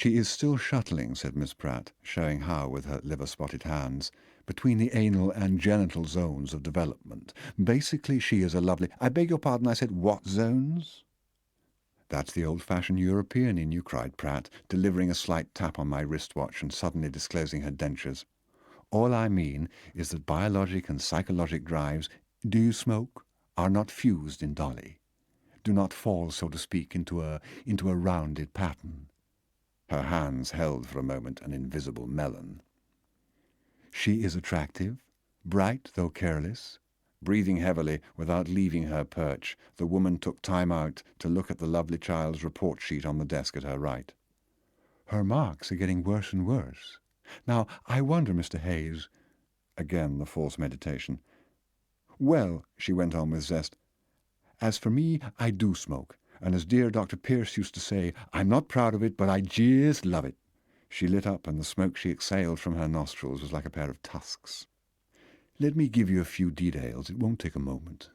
"She is still shuttling," said Miss Pratt, showing how with her liver-spotted hands, "between the anal and genital zones of development. Basically, she is a lovely—" "I beg your pardon," I said. "What zones?" "That's the old-fashioned European in you," cried Pratt, delivering a slight tap on my wristwatch and suddenly disclosing her dentures. "All I mean is that biologic and psychologic drives—do you smoke?—are not fused in Dolly. Do not fall, so to speak, into a rounded pattern." Her hands held for a moment an invisible melon. "She is attractive, bright though careless." Breathing heavily, without leaving her perch, the woman took time out to look at the lovely child's report sheet on the desk at her right. "Her marks are getting worse and worse. Now, I wonder, Mr. Hayes—" Again the false meditation. "Well," she went on with zest, "as for me, I do smoke, and as dear Dr. Pierce used to say, I'm not proud of it, but I just love it." She lit up, and the smoke she exhaled from her nostrils was like a pair of tusks. "Let me give you a few details. It won't take a moment.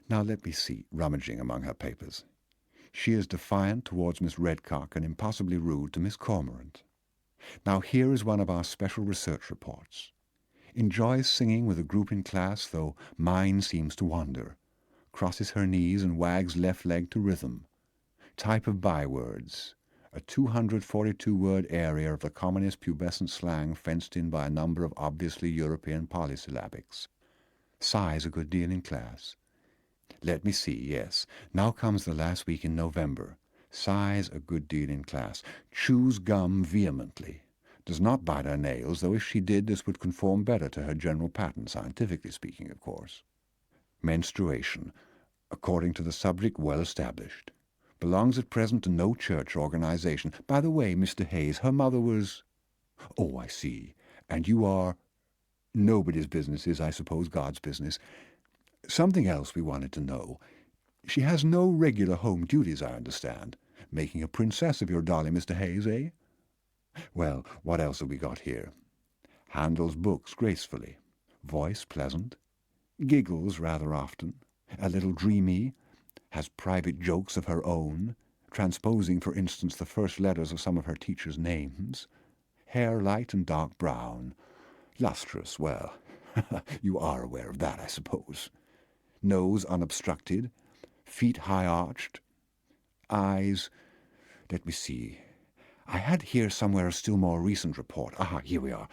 Now let me see," rummaging among her papers. "She is defiant towards Miss Redcock and impossibly rude to Miss Cormorant. Now here is one of our special research reports. Enjoys singing with a group in class, though mind seems to wander. Crosses her knees and wags left leg to rhythm. Type of bywords. A 242-word area of the commonest pubescent slang fenced in by a number of obviously European polysyllabics. Sighs a good deal in class. Let me see, yes. Now comes the last week in November. Sighs a good deal in class. Chews gum vehemently. Does not bite her nails, though if she did this would conform better to her general pattern, scientifically speaking, of course. Menstruation. According to the subject, well established. Belongs at present to no church or organization. By the way, Mr. Hayes, her mother was— Oh, I see. And you are— Nobody's business is, I suppose, God's business. Something else we wanted to know. She has no regular home duties, I understand. Making a princess of your Dolly, Mr. Hayes, eh? Well, what else have we got here? Handles books gracefully. Voice pleasant. Giggles rather often. A little dreamy. Has private jokes of her own, transposing, for instance, the first letters of some of her teachers' names. Hair light and dark brown. Lustrous, well, you are aware of that, I suppose. Nose unobstructed. Feet high-arched. Eyes— let me see. I had here somewhere a still more recent report. Aha, here we are.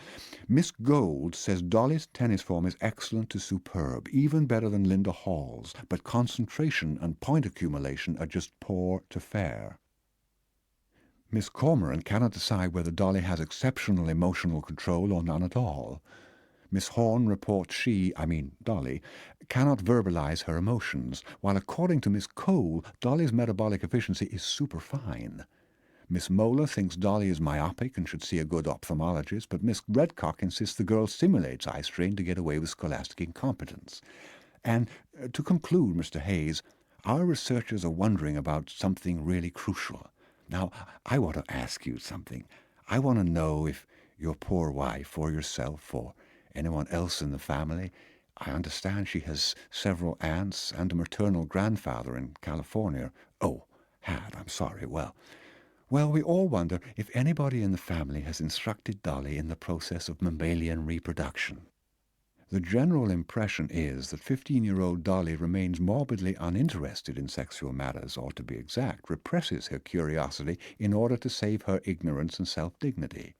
Miss Gold says Dolly's tennis form is excellent to superb, even better than Linda Hall's, but concentration and point accumulation are just poor to fair. Miss Cormorant cannot decide whether Dolly has exceptional emotional control or none at all. Miss Horn reports Dolly, cannot verbalize her emotions, while according to Miss Cole, Dolly's metabolic efficiency is superfine. Miss Moeller thinks Dolly is myopic and should see a good ophthalmologist, but Miss Redcock insists the girl simulates eye strain to get away with scholastic incompetence. And to conclude, Mr. Hayes, our researchers are wondering about something really crucial. Now, I want to ask you something. I want to know if your poor wife or yourself or anyone else in the family— I understand she has several aunts and a maternal grandfather in California. Oh, had, I'm sorry. Well, we all wonder if anybody in the family has instructed Dolly in the process of mammalian reproduction. The general impression is that 15-year-old Dolly remains morbidly uninterested in sexual matters, or to be exact, represses her curiosity in order to save her ignorance and self-dignity.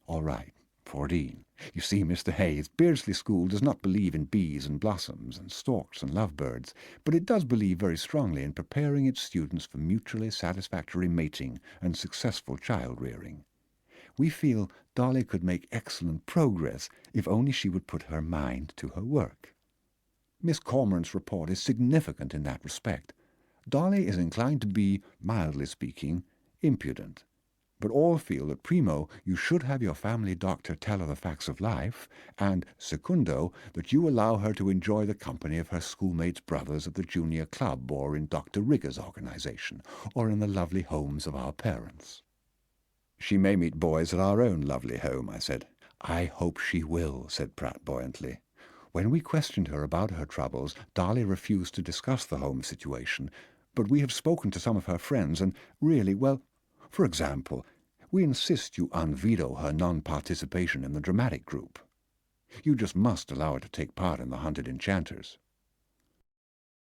All right, 14. You see, Mr. Hayes, Beardsley School does not believe in bees and blossoms and storks and lovebirds, but it does believe very strongly in preparing its students for mutually satisfactory mating and successful child-rearing. We feel Dolly could make excellent progress if only she would put her mind to her work. Miss Cormorant's report is significant in that respect. Dolly is inclined to be, mildly speaking, impudent. But all feel that primo, you should have your family doctor tell her the facts of life, and secundo, that you allow her to enjoy the company of her schoolmates' brothers at the junior club or in Dr. Rigger's organization, or in the lovely homes of our parents. She may meet boys at our own lovely home, I said. I hope she will, said Pratt buoyantly. When we questioned her about her troubles, Dolly refused to discuss the home situation, but we have spoken to some of her friends, and really, well, for example, We insist you unveto her non-participation in the dramatic group. You just must allow her to take part in the Hunted Enchanters.